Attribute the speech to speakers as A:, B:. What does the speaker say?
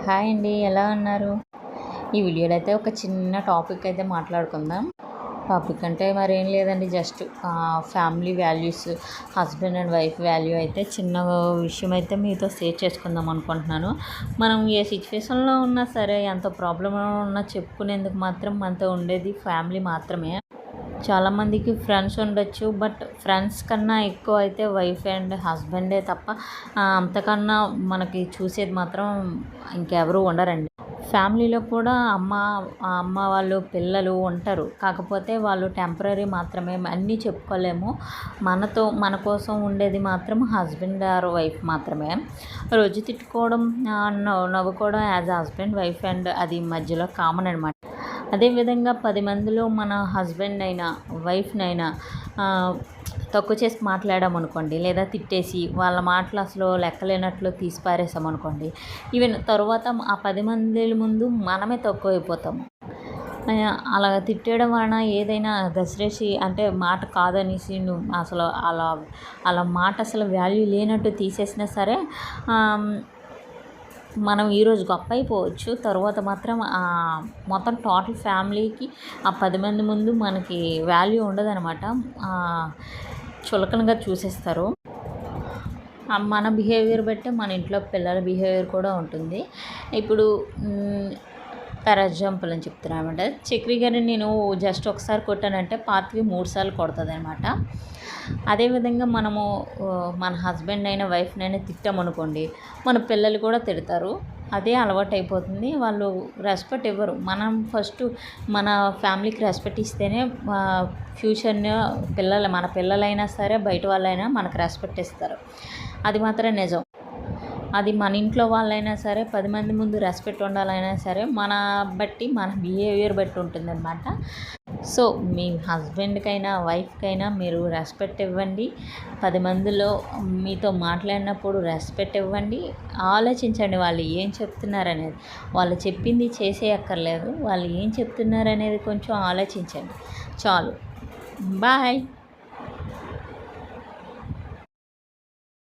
A: Hi అండి, ఎలా ఉన్నారు? ఈ వీడియోలో అయితే ఒక చిన్న టాపిక్ అయితే మాట్లాడుకుందాం. టాపిక్ అంటే మరేం లేదండి, just family values, husband and wife value అయితే చిన్న విషయం అయితే మీతో షేర్ చేసుకుందాం అనుకుంటున్నాను. మనం ఏ సిచ్యువేషన్లో ఉన్నా సరే, ఎంత ప్రాబ్లంలో ఉన్నా చెప్పుకునేందుకు మాత్రం మనతో ఉండేది ఫ్యామిలీ మాత్రమే. చాలామందికి ఫ్రెండ్స్ ఉండొచ్చు, బట్ ఫ్రెండ్స్ కన్నా ఎక్కువ అయితే వైఫ్ అండ్ హస్బెండే తప్ప అంతకన్నా మనకి చూసేది మాత్రం ఇంకెవరు ఉండరండి. ఫ్యామిలీలో కూడా అమ్మ వాళ్ళు పిల్లలు ఉంటారు, కాకపోతే వాళ్ళు టెంపరరీ మాత్రమే, అన్నీ చెప్పుకోలేము. మన కోసం ఉండేది మాత్రం హస్బెండ్ ఆర్ వైఫ్ మాత్రమే. రోజు తిట్టుకోవడం, నవ్వుకోవడం యాజ్ హస్బెండ్ వైఫ్ అండ్ అది మధ్యలో కామన్ అనమాట. అదేవిధంగా 10 మందిలో మన హస్బెండ్ అయినా వైఫ్నైనా తక్కువ చేసి మాట్లాడామనుకోండి, లేదా తిట్టేసి వాళ్ళ మాటలు అసలు లెక్కలేనట్లు తీసి పారేసామనుకోండి, ఈవెన్ తర్వాత ఆ 10 మంది ముందు మనమే తక్కువ అయిపోతాము. అలా తిట్టేయడం వలన ఏదైనా గసిరేసి, అంటే మాట కాదనేసి నువ్వు అసలు అలా మాట అసలు వాల్యూ లేనట్టు తీసేసినా సరే మనం ఈరోజు గొప్ప అయిపోవచ్చు, తర్వాత మాత్రం మొత్తం టోటల్ ఫ్యామిలీకి ఆ 10 మంది ముందు మనకి వాల్యూ ఉండదనమాట. చులకనగా చూసేస్తారు. మన బిహేవియర్ బట్టి మన ఇంట్లో పిల్లల బిహేవియర్ కూడా ఉంటుంది. ఇప్పుడు ఫర్ ఎగ్జాంపుల్ అని చెప్తున్నాను అనమాట. చక్రి గారిని నేను జస్ట్ ఒకసారి కొట్టానంటే పాతికి 3 సార్లు కొడుతుంది అనమాట. అదేవిధంగా మనము మన హస్బెండ్ అయినా వైఫ్నైనా తిట్టామనుకోండి, మన పిల్లలు కూడా తిడతారు. అదే అలవాటు అయిపోతుంది. వాళ్ళు రెస్పెక్ట్ ఇవ్వరు. మనం ఫస్ట్ మన ఫ్యామిలీకి రెస్పెక్ట్ ఇస్తేనే ఫ్యూచర్లో మన పిల్లలైనా సరే బయట వాళ్ళైనా మనకు రెస్పెక్ట్ ఇస్తారు. అది మాత్రం నిజం. అది మన ఇంట్లో వాళ్ళైనా సరే, 10 మంది ముందు రెస్పెక్ట్ ఉండాలైనా సరే మన బిహేవియర్ బట్టి ఉంటుందన్నమాట. సో మీ హస్బెండ్కైనా వైఫ్కైనా మీరు రెస్పెక్ట్ ఇవ్వండి. 10 మందిలో మీతో మాట్లాడినప్పుడు రెస్పెక్ట్ ఇవ్వండి. ఆలోచించండి వాళ్ళు ఏం చెప్తున్నారనేది. వాళ్ళు చెప్పింది చేసేయక్కర్లేదు, వాళ్ళు ఏం చెప్తున్నారనేది కొంచెం ఆలోచించండి చాలు. బాయ్.